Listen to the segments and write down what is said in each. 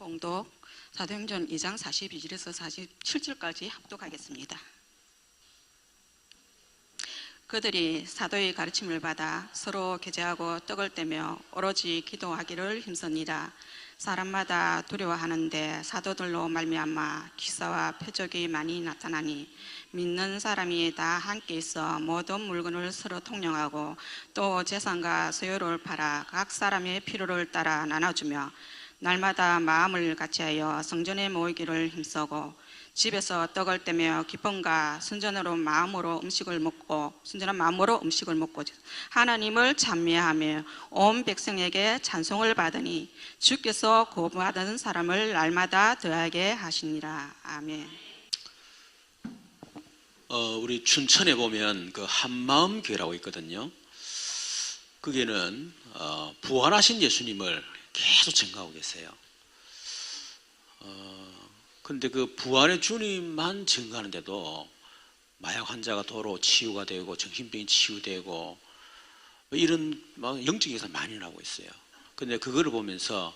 봉독 사도행전 2장 42절에서 47절까지 합독하겠습니다. 그들이 사도의 가르침을 받아 서로 교제하고 떡을 떼며 오로지 기도하기를 힘쓰니라. 사람마다 두려워하는데 사도들로 말미암아 기사와 표적이 많이 나타나니 믿는 사람이 다 함께 있어 모든 물건을 서로 통용하고 또 재산과 소유를 팔아 각 사람의 필요를 따라 나눠주며 날마다 마음을 같이하여 성전에 모이기를 힘쓰고 집에서 떡을 떼며 기쁨과 순전한 마음으로 음식을 먹고 하나님을 찬미하며 온 백성에게 찬송을 받으니 주께서 구원받은 사람을 날마다 더하게 하시니라. 아멘. 우리 춘천에 보면 그 한마음 교회라고 있거든요. 거기는 부활하신 예수님을 계속 증거하고 계세요. 근데 그 부활의 주님만 증거하는데도 마약 환자가 도로 치유가 되고 정신병이 치유되고 이런 영적 기사가 많이 나오고 있어요. 근데 그거를 보면서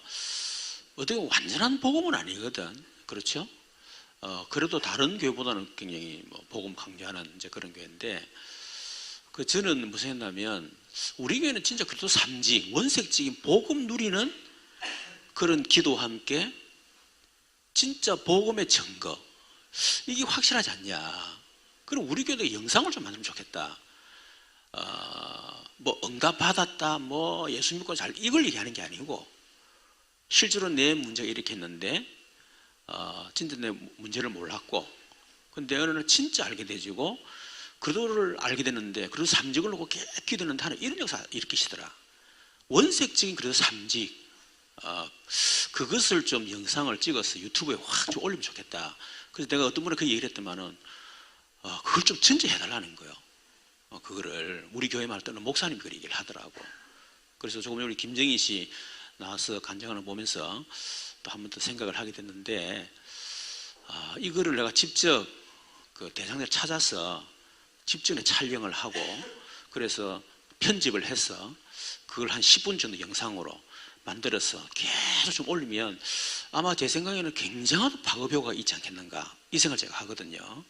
어떻게 완전한 복음은 아니거든, 그렇죠? 그래도 다른 교회보다는 굉장히 복음 강조하는 이제 그런 교회인데, 저는 무슨 했냐면 우리 교회는 진짜 그래도 삼직 원색적인 복음 누리는 그런 기도와 함께 진짜 복음의 증거, 이게 확실하지 않냐. 그럼 우리 교회도 영상을 좀 만들면 좋겠다. 응답받았다, 예수 믿고 잘, 이걸 얘기하는 게 아니고 실제로 내 문제가 이렇게 했는데 진짜 내 문제를 몰랐고, 근데 어느 날 진짜 알게 되지고 그도를 알게 됐는데 그래도 삼직을 놓고 기도하는 하는 이런 역사 일으키시더라. 원색적인 그래도 삼직, 그것을 좀 영상을 찍어서 유튜브에 확 좀 올리면 좋겠다. 그래서 내가 어떤 분이 그 얘기를 했더만은 그걸 좀 전제해달라는 거예요. 그거를 우리 교회 말 때는 목사님 그 얘기를 하더라고. 그래서 조금 우리 김정희 씨 나와서 간증하는 거 보면서 또 한 번 더 생각을 하게 됐는데, 이거를 내가 직접 그 대상자를 찾아서 직전에 촬영을 하고 그래서 편집을 해서 그걸 한 10분 정도 영상으로 만들어서 계속 좀 올리면 아마 제 생각에는 굉장한 파급 효과가 있지 않겠는가, 이 생각을 제가 하거든요.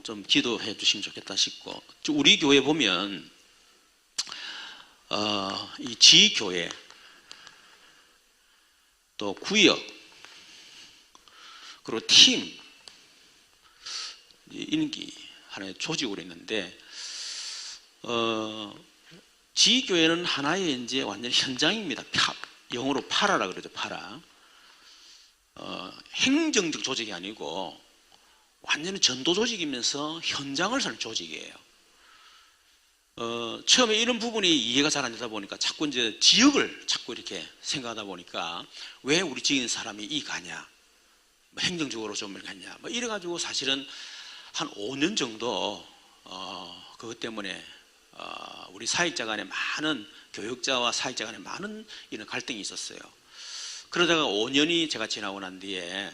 좀 기도해 주시면 좋겠다 싶고, 우리 교회 보면 이 지교회 또 구역 그리고 팀 인기 하나의 조직으로 있는데, 지교회는 하나의 이제 완전 현장입니다. 영어로 파라라 그러죠. 파라. 행정적 조직이 아니고 완전히 전도 조직이면서 현장을 사는 조직이에요. 처음에 이런 부분이 이해가 잘 안 되다 보니까 자꾸 이제 지역을 자꾸 이렇게 생각하다 보니까 왜 우리 지역 사람이 이 가냐, 행정적으로 좀 가냐, 이래가지고 사실은 한 5년 정도 그것 때문에 우리 사역자 간에 많은, 교육자와 사역자 간에 많은 이런 갈등이 있었어요. 그러다가 5년이 제가 지나고 난 뒤에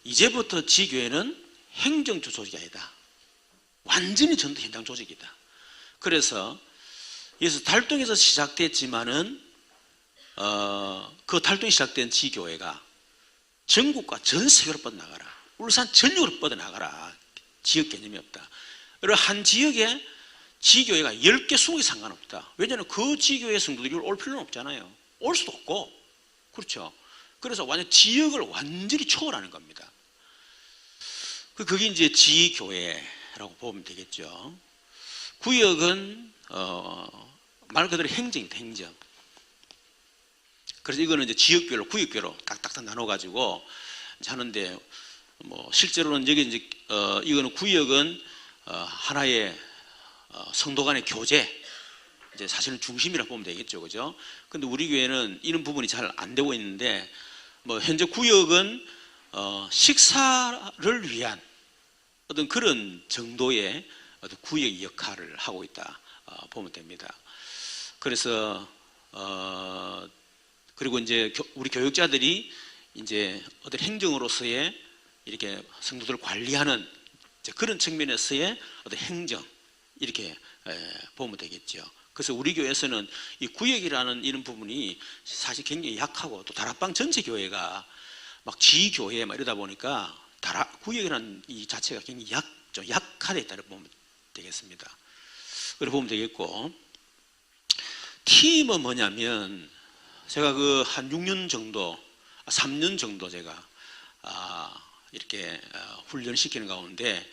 이제부터 지교회는 행정적 조직이 아니다, 완전히 전도 현장 조직이다. 그래서 여기서 달동에서 시작됐지만은 그 달동이 시작된 지교회가 전국과 전 세계로 뻗어나가라, 울산 전역으로 뻗어나가라. 지역 개념이 없다. 그리고 한 지역에 지교회가 10개, 20개 상관없다. 왜냐하면 그 지교회 성도들이 올 필요는 없잖아요. 올 수도 없고, 그렇죠. 그래서 완전 지역을 완전히 초월하는 겁니다. 그게 이제 지교회라고 보면 되겠죠. 구역은 말 그대로 행정입니다. 행정. 그래서 이거는 이제 지역별로, 구역별로 딱딱딱 나눠가지고 하는데, 실제로는 여기 이제 이거는 구역은 하나의 성도 간의 교제, 이제 사실은 중심이라고 보면 되겠죠, 그죠? 근데 우리 교회는 이런 부분이 잘 안 되고 있는데, 현재 구역은 식사를 위한 어떤 그런 정도의 어떤 구역 역할을 하고 있다 보면 됩니다. 그래서 그리고 이제 우리 교육자들이 이제 어떤 행정으로서의 이렇게 성도들을 관리하는 그런 측면에서의 어떤 행정, 이렇게 보면 되겠죠. 그래서 우리 교회에서는 이 구역이라는 이런 부분이 사실 굉장히 약하고, 또 다락방 전체 교회가 막 지교회 막 이러다 보니까 구역이라는 이 자체가 굉장히 좀 약화되어 있다고 보면 되겠습니다. 그렇게 보면 되겠고, 팀은 뭐냐면 제가 그 한 6년 정도, 3년 정도 제가 이렇게 훈련시키는 가운데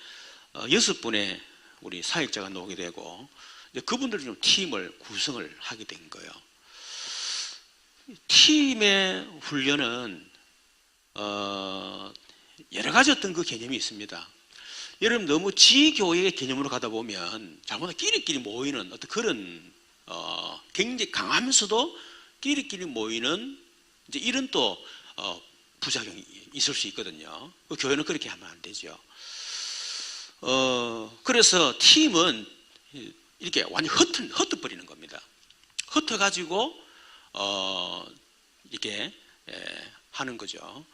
6분의 우리 사역자가 나오게 되고, 그분들이 좀 팀을 구성을 하게 된 거예요. 팀의 훈련은 여러 가지 어떤 그 개념이 있습니다. 여러분, 너무 지교회의 개념으로 가다 보면 잘못하면 끼리끼리 모이는 어떤 그런 굉장히 강하면서도 끼리끼리 모이는 이제 이런 또 부작용이 있을 수 있거든요. 교회는 그렇게 하면 안 되죠. 그래서 팀은 이렇게 완전 흩어버리는 겁니다. 흩어가지고 이렇게 하는 거죠.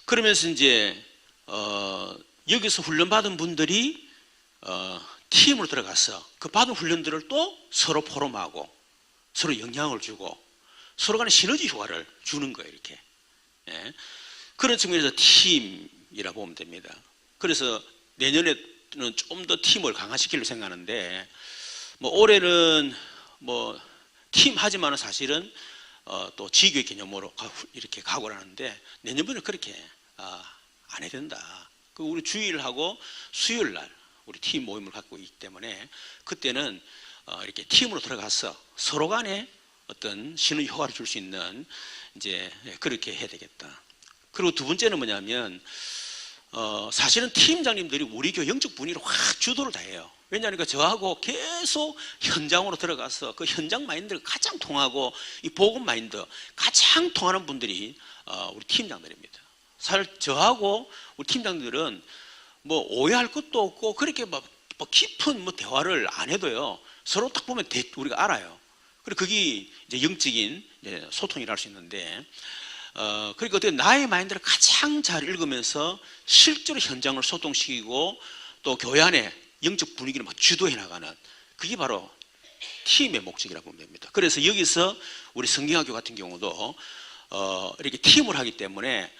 그러면서 이제 여기서 훈련받은 분들이 팀으로 들어가서 그 받은 훈련들을 또 서로 포럼하고 서로 영향을 주고 서로 간에 시너지 효과를 주는 거예요. 이렇게. 그런 측면에서 팀이라고 보면 됩니다. 그래서 내년에는 좀 더 팀을 강화시키려고 생각하는데, 뭐 올해는 뭐 팀 하지만은 사실은 또 지교의 개념으로 이렇게 가고 하는데, 내년부터는 그렇게 안 해야 된다. 그 우리 주일하고 수요일 날 우리 팀 모임을 갖고 있기 때문에 그때는 이렇게 팀으로 들어가서 서로 간에 어떤 시너지 효과를 줄 수 있는 이제 그렇게 해야 되겠다. 그리고 두 번째는 뭐냐면 사실은 팀장님들이 우리 교회 영적 분위기를 확 주도를 다 해요. 왜냐하니까 저하고 계속 현장으로 들어가서 그 현장 마인드가 가장 통하고 이 복음 마인드 가장 통하는 분들이 우리 팀장들입니다. 사실 저하고 우리 팀장들은 뭐 오해할 것도 없고 그렇게 뭐 깊은 뭐 대화를 안 해도요, 서로 딱 보면 우리가 알아요. 그리고 그게 이제 영적인 이제 소통이라 할 수 있는데, 그러니까 어떻게 나의 마인드를 가장 잘 읽으면서 실제로 현장을 소통시키고 또 교회 안에 영적 분위기를 막 주도해 나가는, 그게 바로 팀의 목적이라고 보면 됩니다. 그래서 여기서 우리 성경학교 같은 경우도 이렇게 팀을 하기 때문에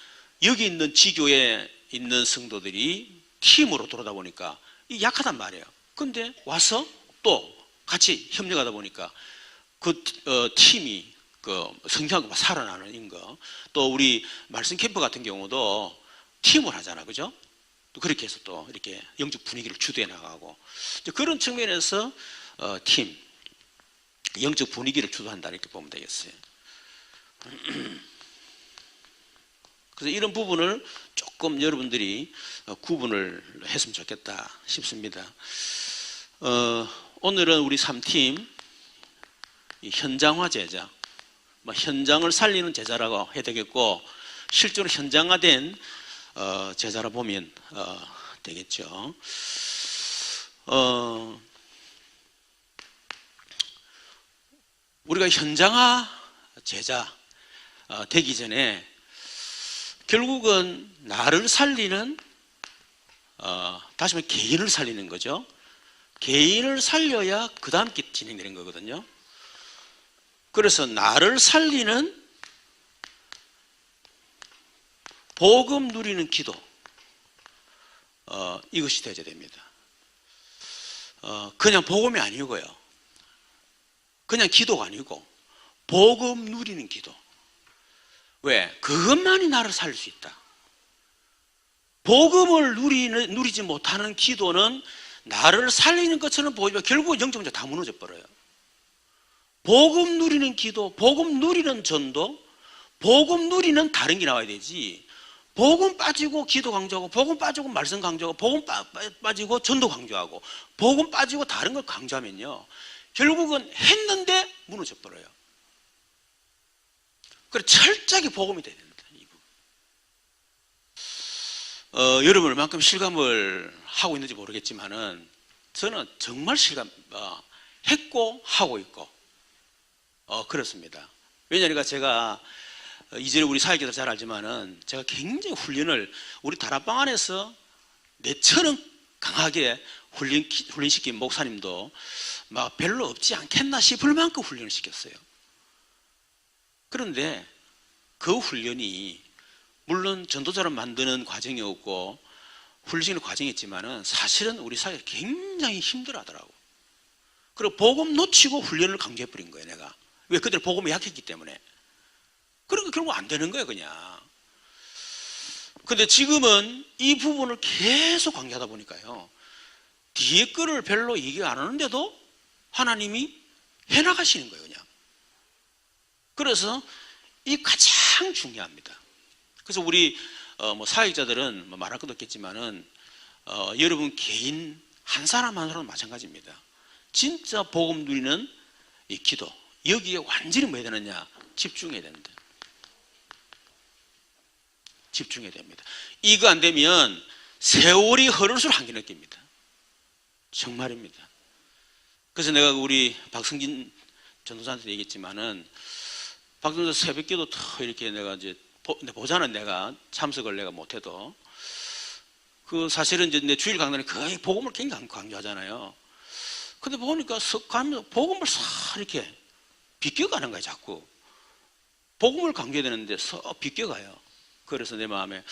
여기 있는 지교에 있는 성도들이 팀으로 돌아다 보니까 이 약하단 말이에요. 근데 와서 또 같이 협력하다 보니까 그 팀이 그 성장하고 살아나는 거. 또 우리 말씀 캠프 같은 경우도 팀을 하잖아, 그죠? 또 그렇게 해서 또 이렇게 영적 분위기를 주도해 나가고, 그런 측면에서 팀, 영적 분위기를 주도한다 이렇게 보면 되겠어요. 그래서 이런 부분을 조금 여러분들이 구분을 했으면 좋겠다 싶습니다. 오늘은 우리 3팀 현장화 제자, 현장을 살리는 제자라고 해야 되겠고, 실제로 현장화된 제자라 보면 되겠죠. 우리가 현장화 제자 되기 전에 결국은 나를 살리는, 다시 말해 개인을 살리는 거죠. 개인을 살려야 그 다음 게 진행되는 거거든요. 그래서 나를 살리는 복음 누리는 기도, 이것이 되어야 됩니다. 그냥 복음이 아니고요, 그냥 기도가 아니고 복음 누리는 기도. 왜? 그것만이 나를 살릴 수 있다. 복음을 누리지 못하는 기도는 나를 살리는 것처럼 보이지만 결국 영적으로 다 무너져 버려요. 복음 누리는 기도, 복음 누리는 전도, 복음 누리는 다른 게 나와야 되지, 복음 빠지고 기도 강조하고, 복음 빠지고 말씀 강조하고, 복음 빠지고 전도 강조하고, 복음 빠지고 다른 걸 강조하면요, 결국은 했는데 무너져 버려요. 그래서 철저하게 복음이 돼야 됩니다. 여러분 얼만큼 실감을 하고 있는지 모르겠지만은 저는 정말 했고 하고 있고 그렇습니다. 왜냐하니까 제가 이전에 우리 사역자들 잘 알지만은 제가 굉장히 훈련을 우리 다락방 안에서 내처럼 강하게 훈련시킨 목사님도 막 별로 없지 않겠나 싶을 만큼 훈련을 시켰어요. 그런데 그 훈련이 물론 전도자를 만드는 과정이었고 훈련시키는 과정이었지만은 사실은 우리 사회가 굉장히 힘들어 하더라고. 그리고 복음 놓치고 훈련을 강조해버린 거예요, 내가. 왜? 그들 복음에 약했기 때문에. 그러니까 결국 안 되는 거예요, 그냥. 근데 지금은 이 부분을 계속 강조하다 보니까요, 뒤에 거를 별로 얘기 안 하는데도 하나님이 해나가시는 거예요, 그냥. 그래서 이 가장 중요합니다. 그래서 우리 사역자들은 말할 것도 없겠지만은 여러분 개인 한 사람 한 사람 마찬가지입니다. 진짜 복음 누리는 이 기도, 여기에 완전히 뭐 해야 되느냐? 집중해야 됩니다. 집중해야 됩니다. 이거 안 되면 세월이 흐를수록 한계 느낍니다. 정말입니다. 그래서 내가 우리 박성진 전도사한테 얘기했지만은, 박전도 새벽기도 더 이렇게 내가 이제 보자는 내가 참석을 내가 못해도 그 사실은 이제 내 주일 강단에 거의 복음을 굉장히 강조하잖아요. 근데 보니까 가면서 복음을 싹 이렇게 비껴가는 거예요, 자꾸. 복음을 강조해야 되는데 싹 비껴가요. 그래서 내 마음에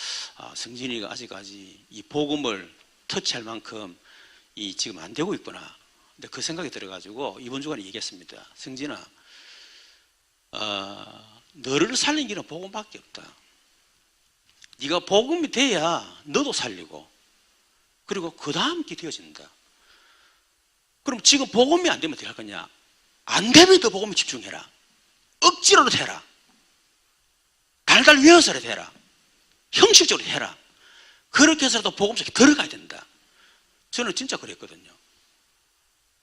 성진이가 아직까지 이 복음을 터치할 만큼 지금 안 되고 있구나. 근데 그 생각이 들어가지고 이번 주간에 얘기했습니다. 성진아, 너를 살린 길은 복음밖에 없다. 네가 복음이 돼야 너도 살리고, 그리고 그 다음 기도해진다. 그럼 지금 복음이 안 되면 어떻게 할 거냐? 안 되면 더 복음에 집중해라. 억지로라도 해라. 달달 외워서라도 해라. 형식적으로 해라. 그렇게 해서라도 복음 속에 들어가야 된다. 저는 진짜 그랬거든요.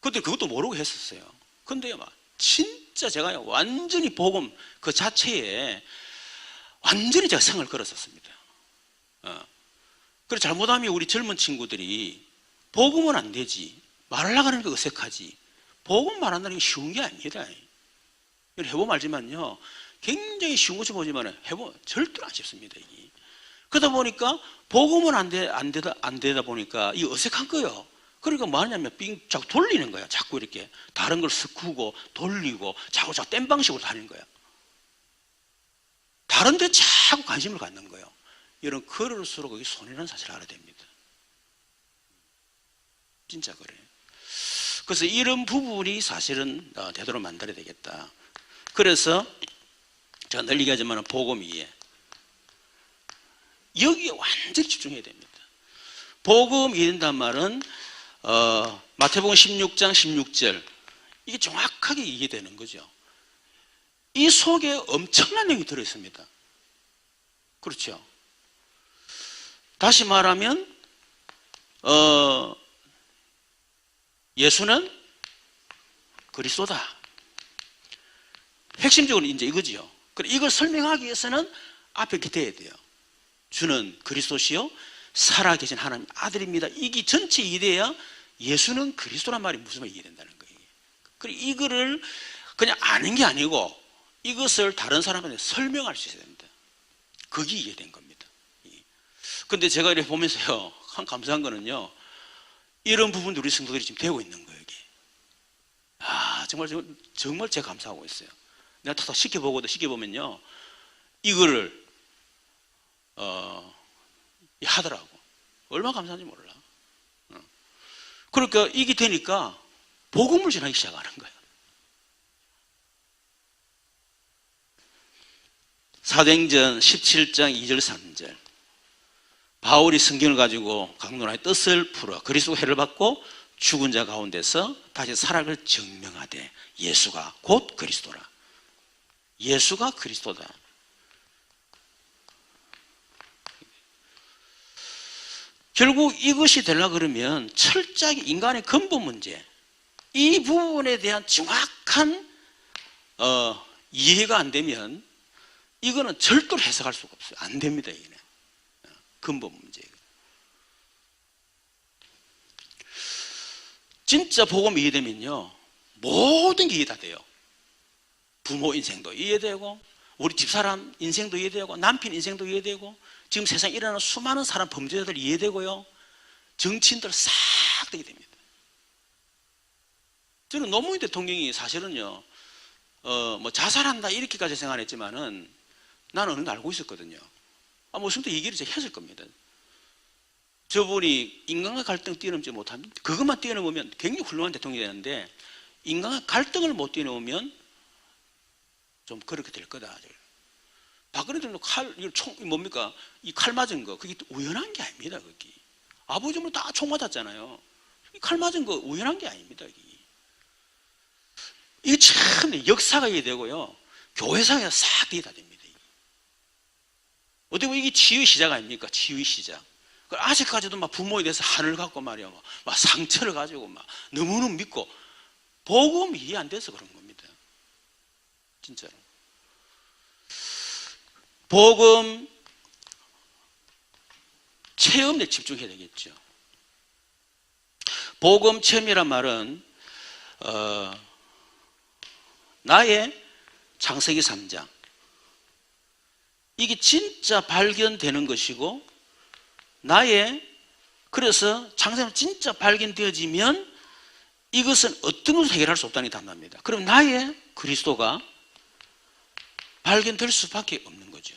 근데 그것도 모르고 했었어요. 근데요, 진짜 제가 완전히 복음 그 자체에 완전히 제가 성을 걸었었습니다. 그래서 잘못하면 우리 젊은 친구들이 복음은 안 되지, 말하려고 하는 게 어색하지, 복음 말한다는 게 쉬운 게 아닙니다. 해보면 알지만요, 굉장히 쉬운 것처럼 보지만 해보면 절대로 안 쉽습니다. 이게. 그러다 보니까 복음은 안 되다 보니까 이 어색한 거예요. 그러니까 뭐 하냐면 자꾸 돌리는 거야. 자꾸 이렇게 다른 걸 섞고 돌리고 자꾸 땜 방식으로 다니는 거야. 다른 데 자꾸 관심을 갖는 거예요. 이런 그럴수록 그게 손해라는 사실을 알아야 됩니다. 진짜 그래요. 그래서 이런 부분이 사실은 되도록 만들어야 되겠다. 그래서 제가 늘 얘기하지만 복음 위에 여기에 완전히 집중해야 됩니다. 복음 이해된다는 말은 마태복음 16장 16절 이게 정확하게 이해되는 거죠. 이 속에 엄청난 내용이 들어있습니다. 그렇죠. 다시 말하면 예수는 그리스도다. 핵심적으로 이제 이거지요. 이걸 설명하기 위해서는 앞에 이렇게 돼야 돼요. 주는 그리스도시요 살아계신 하나님 아들입니다. 이게 전체 이해돼야 예수는 그리스도란 말이 무슨 말이 이해된다는 거예요. 그리고 이거를 그냥 아는 게 아니고 이것을 다른 사람한테 설명할 수 있어야 됩니다. 그게 이해된 겁니다. 근데 제가 이렇게 보면서요, 참 감사한 거는요, 이런 부분도 우리 성도들이 지금 되고 있는 거예요, 이게. 정말 제가 감사하고 있어요. 내가 다 시켜보면요, 이거를, 하더라고. 얼마나 감사한지 몰라. 그러니까 이게 되니까 복음을 전하기 시작하는 거예요. 사도행전 17장 2절 3절 바울이 성경을 가지고 강론하의 뜻을 풀어 그리스도 해를 받고 죽은 자 가운데서 다시 살아을 증명하되 예수가 곧 그리스도라. 예수가 그리스도다. 결국 이것이 되려고 그러면 철저하게 인간의 근본 문제, 이 부분에 대한 정확한 이해가 안 되면 이거는 절대로 해석할 수가 없어요. 안 됩니다. 이게 근본 문제예요. 진짜 복음이 이해되면요, 모든 게 이해 다 돼요. 부모 인생도 이해되고, 우리 집사람 인생도 이해되고, 남편 인생도 이해되고, 지금 세상에 일어나는 수많은 사람 범죄자들 이해되고요, 정치인들 싹 되게 됩니다. 저는 노무현 대통령이 사실은요, 뭐 자살한다 이렇게까지 생각 안 했지만은 나는 어느 정도 알고 있었거든요. 무슨 또 얘기를 제가 했을 겁니다. 저분이 인간과 갈등 뛰어넘지 못하면, 그것만 뛰어넘으면 굉장히 훌륭한 대통령이 되는데, 인간과 갈등을 못 뛰어넘으면 좀 그렇게 될 거다. 박근혜 대통령 뭡니까? 이 칼 맞은 거, 그게 우연한 게 아닙니다, 그게. 아버지 뭐 다 총 맞았잖아요. 칼 맞은 거 우연한 게 아닙니다, 이게 참 역사가 이게 되고요. 교회상에서 싹 뒤에 다 됩니다. 어떻게 보면 이게 치유의 시작 아닙니까? 치유의 시작. 아직까지도 막 부모에 대해서 한을 갖고 말이야. 막 상처를 가지고 막 너무너무 믿고, 복음 이해 안 돼서 그런 겁니다. 진짜로. 복음 체험에 집중해야 되겠죠. 복음 체험이란 말은 나의 창세기 3장, 이게 진짜 발견되는 것이고, 그래서 창세기 진짜 발견되어지면 이것은 어떤 것도 해결할 수 없다는 게 답납니다. 그럼 나의 그리스도가 발견될 수밖에 없는 거죠.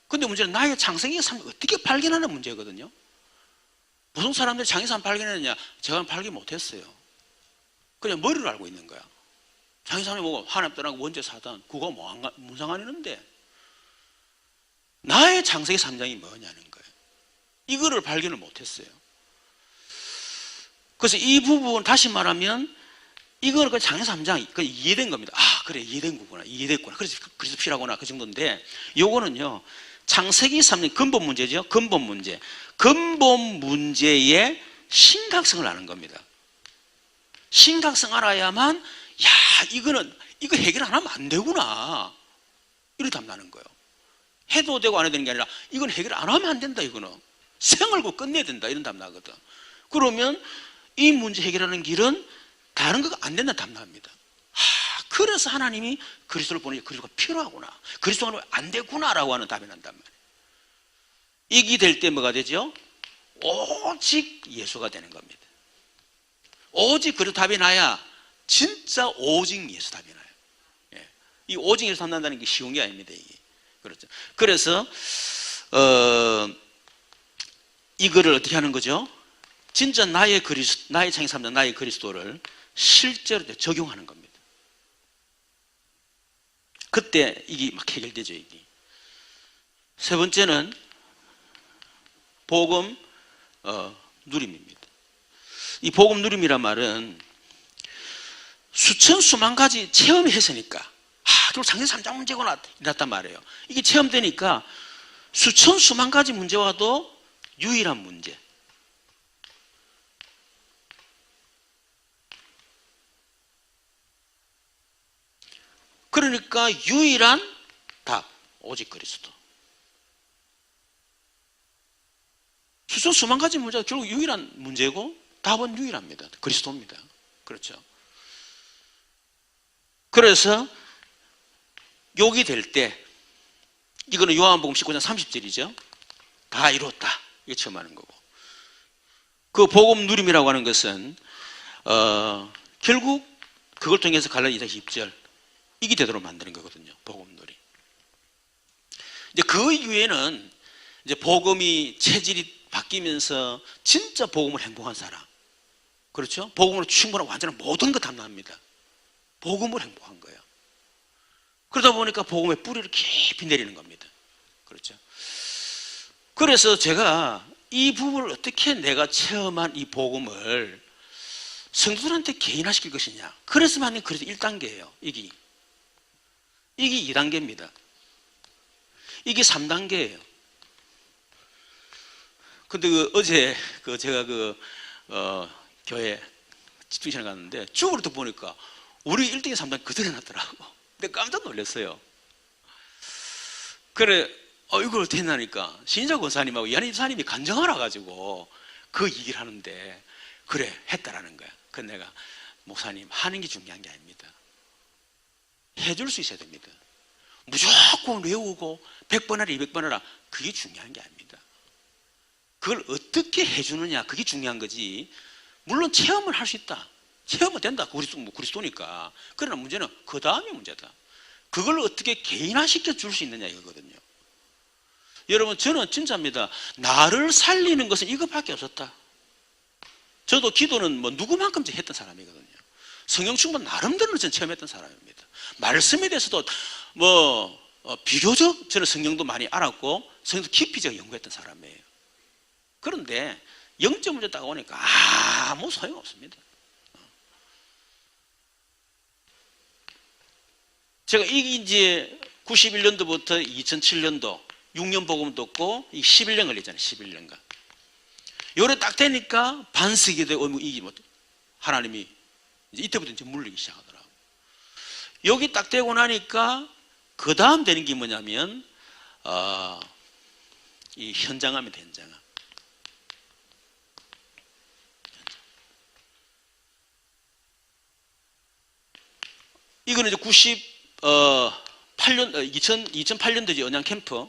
근데 문제는 나의 창세기 3장 어떻게 발견하는 문제거든요. 무슨 사람들이 창세기 3장 발견했느냐? 제가 발견 못했어요. 그냥 머리로 알고 있는 거야. 창세기 3장이 뭐고, 하나님 떠나고 원죄 사단, 그거 뭔 상관이는데, 나의 창세기 3장이 뭐냐는 거예요. 이거를 발견을 못했어요. 그래서 이 부분, 다시 말하면 이거는 그 창세기 3장이 이해된 겁니다. 그래, 이해된 거구나, 이해됐구나. 그래서 필요하구나, 그 정도인데, 요거는요, 창세기 3장 근본 문제죠. 근본 문제. 근본 문제의 심각성을 아는 겁니다. 심각성 알아야만, 이거 해결 안 하면 안 되구나, 이렇게 답 나는 거예요. 해도 되고 안 해도 되는 게 아니라, 이건 해결 안 하면 안 된다, 이거는. 생얼고 끝내야 된다, 이런 답 나거든. 그러면 이 문제 해결하는 길은 다른 거가 안 된다는 답 납니다. 그래서 하나님이 그리스도를 보내니 그리스도가 필요하구나, 그리스도가 안 되구나라고 하는 답이 난단 말이에요. 이게 될 때 뭐가 되죠? 오직 예수가 되는 겁니다. 오직 그리스도 답이 나야 진짜 오직 예수 답이 나요. 이 오직 예수 답 난다는 게 쉬운 게 아닙니다, 이게. 그렇죠. 그래서 이거를 어떻게 하는 거죠? 진짜 나의 창세기 3장 나의 그리스도를 실제로 적용하는 겁니다. 그때 이게 막 해결되죠, 이게. 세 번째는 복음 누림입니다. 이 복음 누림이란 말은 수천 수만 가지 체험했으니까, 결국 창세기 3장 문제구나 이랬단 말이에요. 이게 체험되니까 수천 수만 가지 문제와도 유일한 문제, 그러니까 유일한 답, 오직 그리스도. 수천 수만 가지 문제가 결국 유일한 문제고 답은 유일합니다. 그리스도입니다. 그렇죠. 그래서 욕이 될 때, 이거는 요한복음 19장 30절이죠. 다 이뤘다, 이게 처음 하는 거고, 그 복음 누림이라고 하는 것은 결국 그걸 통해서 갈라디아 2장 10절, 이게 되도록 만드는 거거든요. 복음 누림. 이제 그 이후에는 이제 복음이 체질이 바뀌면서 진짜 복음을 행복한 사람, 그렇죠? 복음으로 충분한 완전한 모든 거 담당합니다. 복음을 행복한 거예요. 그러다 보니까 복음의 뿌리를 깊이 내리는 겁니다. 그렇죠? 그래서 제가 이 부분을 어떻게 내가 체험한 이 복음을 성도들한테 개인화시킬 것이냐. 그래서만 그래서 1단계예요. 이게 2단계입니다. 이게 3단계예요. 근데 어제 제가 교회 집중시간에 갔는데 쭉 또 보니까 우리 1단계 3단계 그대로 해놨더라고. 근데 깜짝 놀랐어요. 그래, 이걸 어떻게 했나니까 신인자 권사님하고 이한희 집사님이 간증하라 가지고 그 얘기를 하는데, 그래 했다라는 거야. 그래서 내가, 목사님, 하는 게 중요한 게 아닙니다. 해줄 수 있어야 됩니다. 무조건 외우고 100번 하라 200번 하라, 그게 중요한 게 아닙니다. 그걸 어떻게 해주느냐, 그게 중요한 거지. 물론 체험을 할 수 있다. 채우면 된다. 그리스도니까. 그러나 문제는 그 다음이 문제다. 그걸 어떻게 개인화시켜 줄 수 있느냐 이거거든요. 여러분, 저는 진짜입니다. 나를 살리는 것은 이것밖에 없었다. 저도 기도는 뭐 누구만큼 했던 사람이거든요. 성령 충만 나름대로 저는 체험했던 사람입니다. 말씀에 대해서도 비교적 저는 성령도 많이 알았고 성령도 깊이 제가 연구했던 사람이에요. 그런데 영적 문제 딱 오니까 아무 소용없습니다. 제가 이제 91년도부터 2007년도 6년 복음 듣고 11년 걸리잖아요. 11년간. 요래 딱 되니까 반세기대 이게 하나님이 이제 이때부터 이제 물리기 시작하더라고요. 여기 딱 되고 나니까 그 다음 되는 게 뭐냐면 이 현장함이다. 현장함. 이거는 이제 2008년도지 언양 캠프.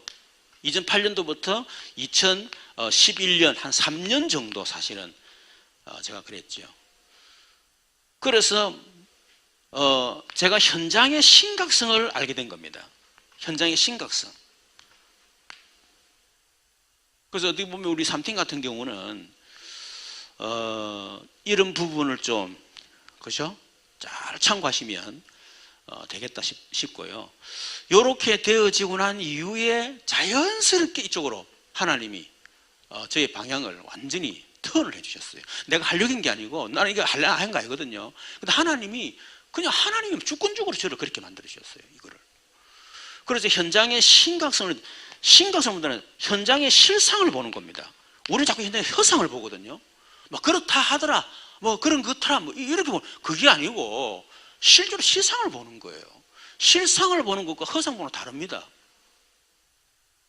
2008년도부터 2011년 한 3년 정도 사실은 제가 그랬죠. 그래서 제가 현장의 심각성을 알게 된 겁니다. 현장의 심각성. 그래서 어떻게 보면 우리 삼팀 같은 경우는 이런 부분을 좀 그죠? 잘 참고하시면 되겠다 싶고요. 이렇게 되어지고 난 이후에 자연스럽게 이쪽으로 하나님이 저의 방향을 완전히 턴을 해주셨어요. 내가 하려고 한 게 아니고 나는 이거 하려고 한 거 아니거든요. 근데 하나님이 주권적으로 저를 그렇게 만들어주셨어요. 이거를. 그래서 현장의 심각성보다는 현장의 실상을 보는 겁니다. 우리는 자꾸 현장의 허상을 보거든요. 막 그렇다 하더라, 그런 것더라, 이렇게 보면 그게 아니고 실제로 실상을 보는 거예요. 실상을 보는 것과 허상 보는 건 다릅니다.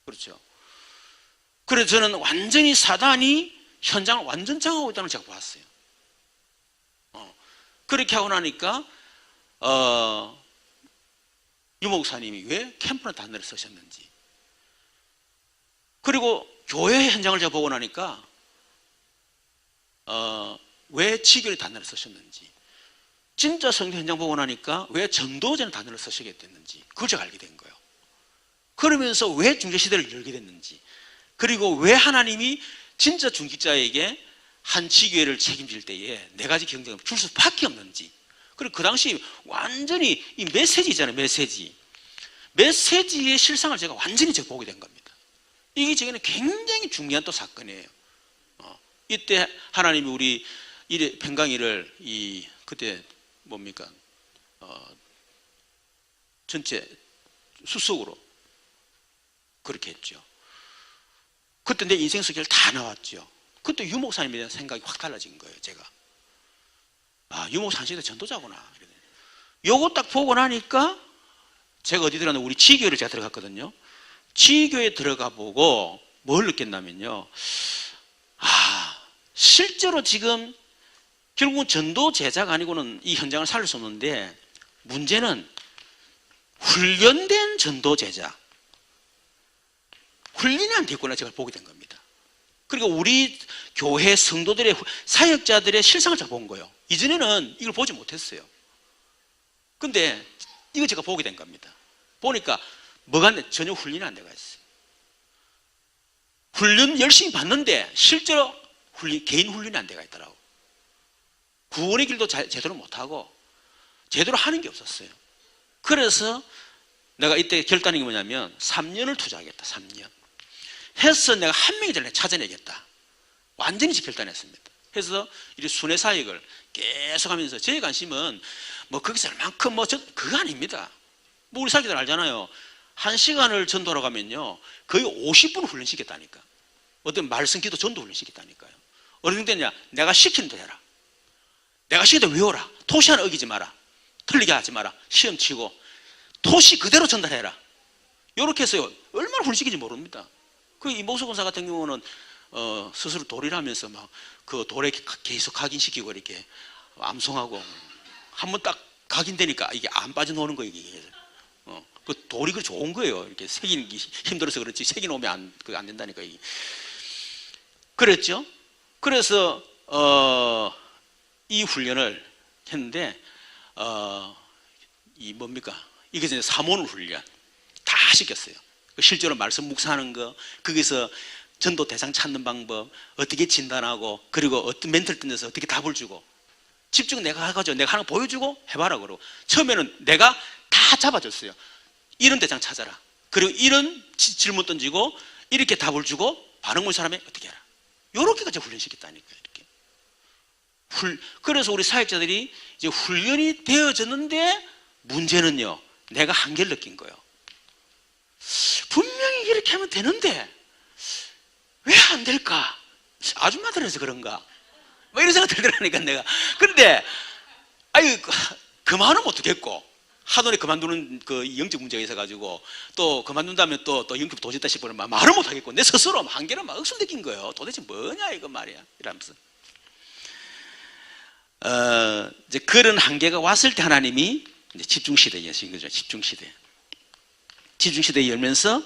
그렇죠? 그래서 저는 완전히 사단이 현장을 완전 장악하고 있다는 걸 제가 봤어요. 그렇게 하고 나니까 유 목사님이 왜 캠프나 단어를 쓰셨는지, 그리고 교회 현장을 제가 보고 나니까 왜 지교의 단어를 쓰셨는지, 진짜 성경 현장 보고 나니까 왜 전도자는 단어를 쓰시게 됐는지 그걸 제가 알게 된 거예요. 그러면서 왜 중재시대를 열게 됐는지, 그리고 왜 하나님이 진짜 중직자에게 한 지교회를 책임질 때에 네 가지 경쟁을 줄 수밖에 없는지, 그리고 그 당시 완전히 이 메시지 있잖아요. 메시지의 실상을 제가 완전히 제가 보게 된 겁니다. 이게 제게는 굉장히 중요한 또 사건이에요. 이때 하나님이 우리 팽강이를 그때 뭡니까? 전체 수석으로 그렇게 했죠. 그때 내 인생 속에 다 나왔죠. 그때 유 목사님에 대한 생각이 확 달라진 거예요. 제가 유 목사 한시대 전도자구나. 요거 딱 보고 나니까 제가 어디 들어갔나, 우리 지교회를 제가 들어갔거든요. 지교회에 들어가 보고 뭘 느꼈냐면요, 실제로 지금 결국은 전도 제자가 아니고는 이 현장을 살릴 수 없는데, 문제는 훈련된 전도 제자, 훈련이 안 됐구나 제가 보게 된 겁니다. 그리고 우리 교회 성도들의 사역자들의 실상을 제가 본 거예요. 이전에는 이걸 보지 못했어요. 근데 이거 제가 보게 된 겁니다. 보니까 전혀 훈련이 안 돼가 있어요. 훈련 열심히 받는데 실제로 개인 훈련이 안 돼가 있더라고. 구원의 길도 제대로 못하고 제대로 하는 게 없었어요. 그래서 내가 이때 결단한 게 뭐냐면 3년을 투자하겠다. 3년 해서 내가 한 명이 잘 찾아내겠다. 완전히 결단했습니다. 그래서 이 순회 사역을 계속 하면서, 제 관심은 거기서 얼만큼 그거 아닙니다. 우리 사역자들 알잖아요. 1시간을 전도하러 가면요 거의 50분 훈련시켰다니까. 어떤 말씀 기도 전도 훈련시켰다니까요. 어느 정도 되냐, 내가 시키는 대로 해라. 내가 시키는 대로 외워라. 토시 하나 어기지 마라. 틀리게 하지 마라. 시험 치고 토시 그대로 전달해라. 이렇게 해서 얼마나 훈련시키는지 모릅니다. 이 목수 권사 같은 경우는 스스로 도리라면서 그 돌에 계속 각인시키고 이렇게 암송하고, 한번 딱 각인되니까 이게 안 빠져나오는 거예요. 그 돌이 그 좋은 거예요. 이렇게 새기는 게 힘들어서 그렇지 새기 놓으면 안 된다니까. 이게. 그랬죠. 그래서 이 훈련을 했는데 이 뭡니까? 이게 이제 사모는 훈련 다 시켰어요. 실제로 말씀 묵상하는 거, 거기서 전도 대상 찾는 방법, 어떻게 진단하고, 그리고 어떤 멘트를 던져서 어떻게 답을 주고, 집중 내가 해가지고 내가 하는 거 보여주고 해봐라 그러고, 처음에는 내가 다 잡아줬어요. 이런 대상 찾아라. 그리고 이런 질문 던지고 이렇게 답을 주고 반응 온 사람이 어떻게 해라. 요렇게까지 훈련시켰다니까요. 이렇게. 그래서 우리 사역자들이 이제 훈련이 되어졌는데 문제는요, 내가 한계를 느낀 거예요. 분명히 이렇게 하면 되는데 왜 안 될까? 아줌마들에서 그런가? 뭐 이런 생각 들더라니까 내가. 근데 아유, 그만하면 어떻겠고, 하도에 그만두는 그 영적 문제가 있어가지고, 또 그만둔다면 또 영적 도졌다 싶으면 말을 못하겠고, 내 스스로 한계를 막 억수 느낀 거예요. 도대체 뭐냐 이거 말이야 이러면서. 이제 그런 한계가 왔을 때 하나님이 이제 집중시대에 여신 거죠. 집중시대에 열면서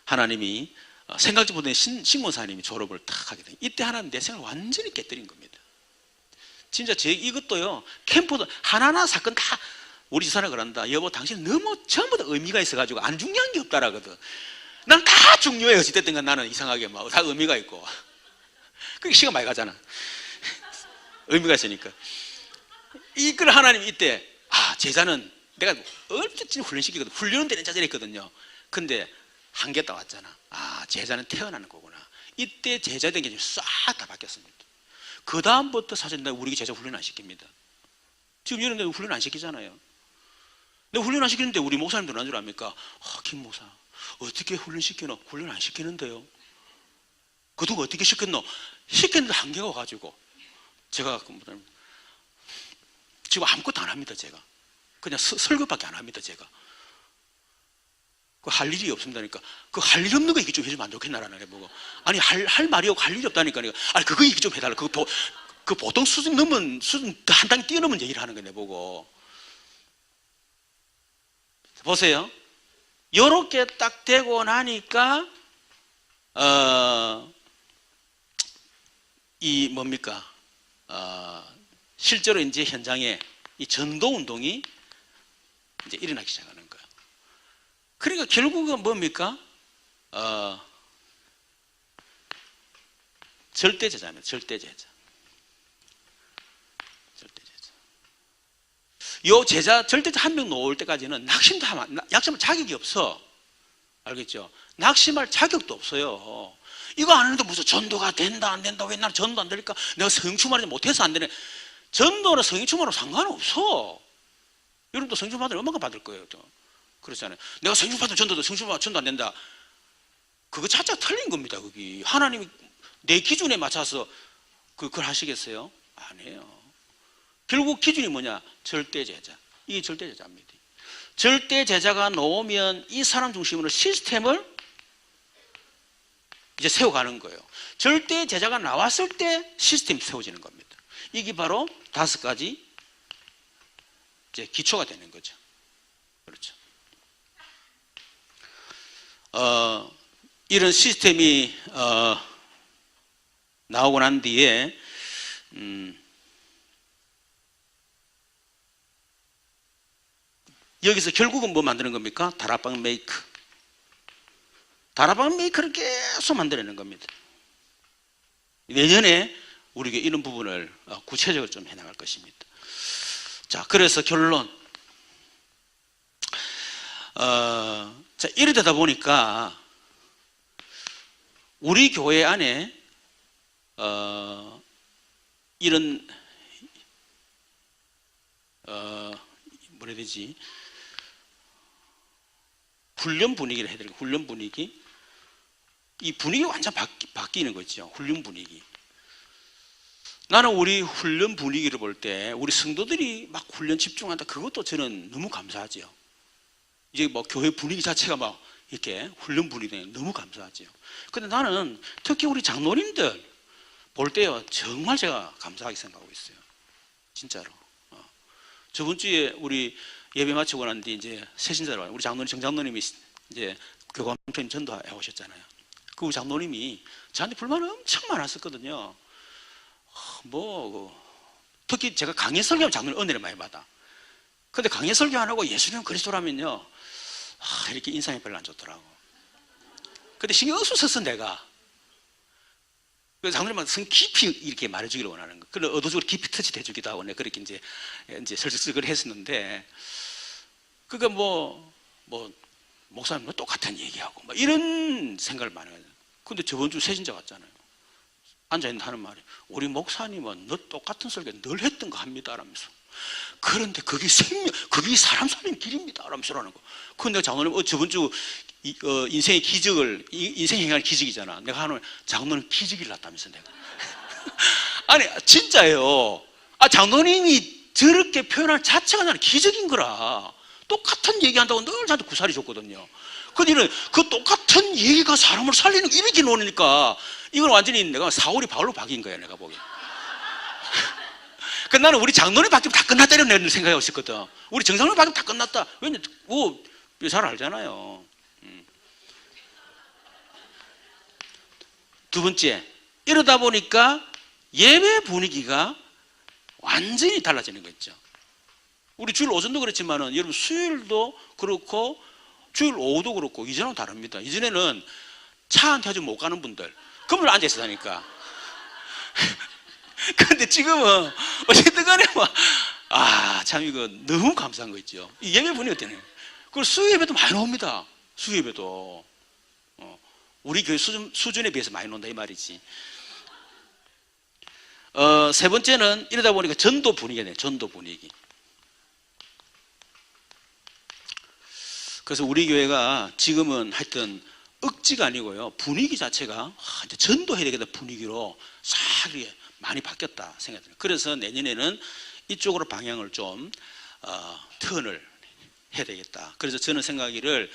하나님이 생각지 못한 신고사님이 졸업을 탁 하게 돼요. 이때 하나님 내 생각을 완전히 깨뜨린 겁니다. 진짜 이것도요, 캠프도 하나하나 사건 다 우리 집사람이 그런다. 여보, 당신 너무 전부 다 의미가 있어가지고 안 중요한 게 없다라거든. 난 다 중요해. 어찌됐든 간 나는 이상하게 막 다 의미가 있고. 그게 시간 많이 가잖아. 의미가 있으니까. 이걸 하나님 이때, 제자는 내가 얼핏 훈련시키거든. 훈련은 되는 자질이 있거든요. 근데 한계 딱 왔잖아. 제자는 태어나는 거구나. 이때 제자된 게 싹 다 바뀌었습니다. 그 다음부터 사실 내가 우리 제자 훈련 안 시킵니다. 지금 이런 데 훈련 안 시키잖아요. 내가 훈련 안 시키는데 우리 목사님들은 안 줄 압니까? 김 목사, 어떻게 훈련시키노? 훈련 안 시키는데요. 그 누가 어떻게 시켰노? 시켰는데 한계가 와가지고 제가 지금 아무것도 안 합니다. 제가 그냥 설교밖에 안 합니다. 제가 할 일이 없습니다니까. 그 할 일 없는 거 얘기 좀 해주면 안 좋겠나라는 게 보고, 아니 할 말이 없고 할 일이 없다니까. 아니 그거 얘기 좀 해달라. 그 보통 수준 넘은 수준 한 단계 뛰어넘은 얘기를 하는 거 내 보고. 보세요. 요렇게 딱 되고 나니까 이 뭡니까? 실제로 이제 현장에 이 전도 운동이 이제 일어나기 시작하는 거예요. 그러니까 결국은 뭡니까? 절대제자입니다. 절대제자. 요 제자, 절대자 한 명 놓을 때까지는 낙심할 자격이 없어. 알겠죠? 낙심할 자격도 없어요. 이거 안 하는데 무슨 전도가 된다, 안 된다, 왜 나는 전도 안 될까? 내가 성충만하지 못해서 안 되네. 전도나 성충만하고 상관없어. 여러분도 성충 받으면 얼마나 받을 거예요. 그렇잖아요. 내가 성충 받으면 전도 안 된다. 그거 자체가 틀린 겁니다. 거기 하나님이 내 기준에 맞춰서 그걸 하시겠어요? 아니에요. 결국 기준이 뭐냐? 절대제자. 이게 절대제자입니다. 절대제자가 나오면 이 사람 중심으로 시스템을 이제 세워가는 거예요. 절대제자가 나왔을 때 시스템이 세워지는 겁니다. 이게 바로 5가지 이제 기초가 되는 거죠. 그렇죠. 이런 시스템이 나오고 난 뒤에 여기서 결국은 뭐 만드는 겁니까? 다락방 메이크. 다락방 메이크를 계속 만들어내는 겁니다. 내년에 우리에게 이런 부분을 구체적으로 좀 해나갈 것입니다. 자, 그래서 결론. 자, 이래 되다 보니까 우리 교회 안에 이런 뭐라 해야 되지? 훈련 분위기를 해야 되는, 훈련 분위기. 이 분위기가 완전 바뀌는 거죠. 훈련 분위기. 나는 우리 훈련 분위기를 볼 때 우리 성도들이 막 훈련 집중한다. 그것도 저는 너무 감사하죠. 이제 뭐 교회 분위기 자체가 막 이렇게 훈련 분위기 너무 감사하죠. 근데 나는 특히 우리 장로님들 볼 때요, 정말 제가 감사하게 생각하고 있어요. 진짜로. 저번 주에 우리 예배 마치고 난 뒤 이제 새신자로 우리 장로님, 정장로님이 이제 교감편 전도해 오셨잖아요. 그 장로님이 저한테 불만이 엄청 많았었거든요. 특히 제가 강의 설교하면 장로님 은혜를 많이 받아. 근데 강의 설교 안 하고 예수님은 그리스도라면요, 이렇게 인상이 별로 안 좋더라고. 근데 신경 없었어 내가. 그래서 장로님한테 성 깊이 이렇게 말해주기를 원하는 거. 그래 의도적으로 깊이 터치 해주기도 하고 내가 그렇게 이제 설득을 했었는데, 그러니까 목사님과 똑같은 얘기하고 이런 생각을 많이 해요. 근데 저번 주 새신자 왔잖아요. 앉아있는 하는 말이, 우리 목사님은 너 똑같은 설교 늘 했던 거 합니다 라면서. 그런데 그게 사람 살리는 길입니다 라면서 라는 거. 근데 내가 장로님 저번 주 인생의 기적을, 인생이 행하는 기적이잖아. 내가 하는 장로님 기적이 났다면서 내가. 아니 진짜예요. 장로님이 저렇게 표현할 자체가 나는 기적인 거라. 똑같은 얘기한다고 늘 저한테 구살이 줬거든요. 근데 그 똑같은 얘기가 사람을 살리는 거 이렇게 노니까 이건 완전히 내가 사울이 바울로 바뀐 거야 내가 보기엔. 그 나는 우리 장로님 바뀌면 다 끝났다 이런 생각이 없었거든. 우리 정상로 바뀌면 다 끝났다. 왜냐면 잘 알잖아요. 두 번째, 이러다 보니까 예배 분위기가 완전히 달라지는 거 있죠. 우리 주일 오전도 그렇지만은 여러분 수요일도 그렇고 주일 오후도 그렇고 이전하고 다릅니다. 이전에는 차 한 대가지고 못 가는 분들 그분들 앉아 있으니까. 근데 지금은 어쨌든 간에 참 이거 너무 감사한 거 있죠. 이 예배 분위기가 되네. 그리고 수요 예배도 많이 나옵니다. 수요 예배도 우리 교회 수준에 비해서 많이 논다 이 말이지. 세 번째는 이러다 보니까 전도 분위기가 돼요. 전도 분위기. 그래서 우리 교회가 지금은 하여튼 억지가 아니고요, 분위기 자체가 이제 전도해야 되겠다 분위기로 싹 이렇게 많이 바뀌었다 생각합니다. 그래서 내년에는 이쪽으로 방향을 좀 턴을 해야 되겠다. 그래서 저는 생각하기를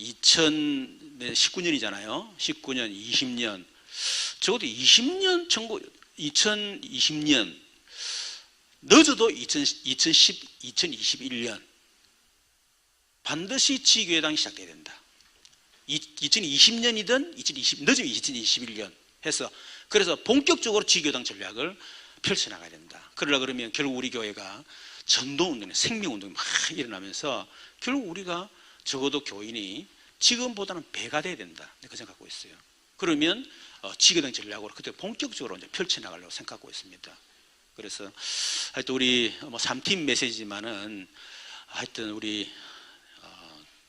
2019년이잖아요. 19년, 20년, 적어도 20년 정도, 2020년, 늦어도 2021년 반드시 지교회당이 시작돼야 된다. 2020년이든 늦으면 2021년 해서, 그래서 본격적으로 지교회당 전략을 펼쳐나가야 된다. 그러면 결국 우리 교회가 전도운동, 생명운동이 막 일어나면서 결국 우리가 적어도 교인이 지금보다는 배가 돼야 된다. 그 생각 갖고 있어요. 그러면 지교당 전략으로 그때 본격적으로 이제 펼쳐나가려고 생각하고 있습니다. 그래서 하여튼 우리 3팀 메시지지만은 하여튼 우리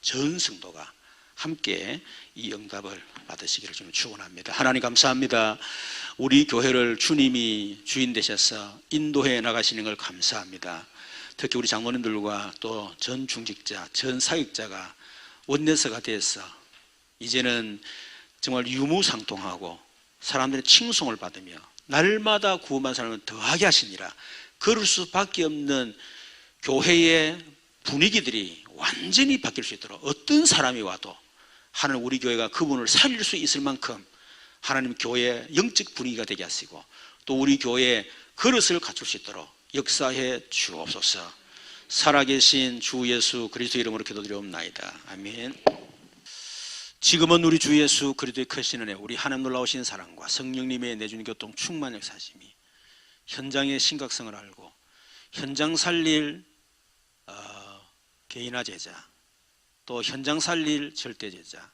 전 성도가 함께 이 응답을 받으시기를 주님 축원합니다. 하나님 감사합니다. 우리 교회를 주님이 주인 되셔서 인도해 나가시는 걸 감사합니다. 특히 우리 장로님들과 또 전 중직자, 전 사역자가 원내서가 돼서 이제는 정말 유무상통하고 사람들의 칭송을 받으며 날마다 구원받는 사람을 더하게 하시니라. 그럴 수밖에 없는 교회의 분위기들이 완전히 바뀔 수 있도록 어떤 사람이 와도 하나님 우리 교회가 그분을 살릴 수 있을 만큼 하나님 교회의 영적 분위기가 되게 하시고 또 우리 교회의 그릇을 갖출 수 있도록 역사해 주옵소서. 살아계신 주 예수 그리스도 이름으로 기도드리옵나이다. 아멘. 지금은 우리 주 예수 그리스도의 크신 은혜, 우리 하나님 놀라우신 사랑과 성령님의 내주는 교통 충만 역사심이 현장의 심각성을 알고 현장 살릴 개인화 제자, 또 현장 살릴 절대 제자,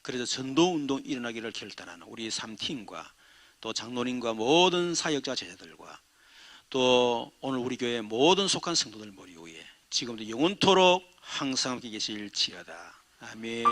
그래서 전도운동 일어나기를 결단하는 우리 3팀과 또 장로님과 모든 사역자 제자들과 또 오늘 우리 교회 모든 속한 성도들 머리 위에 지금도 영원토록 항상 함께 계실지어다. 아멘.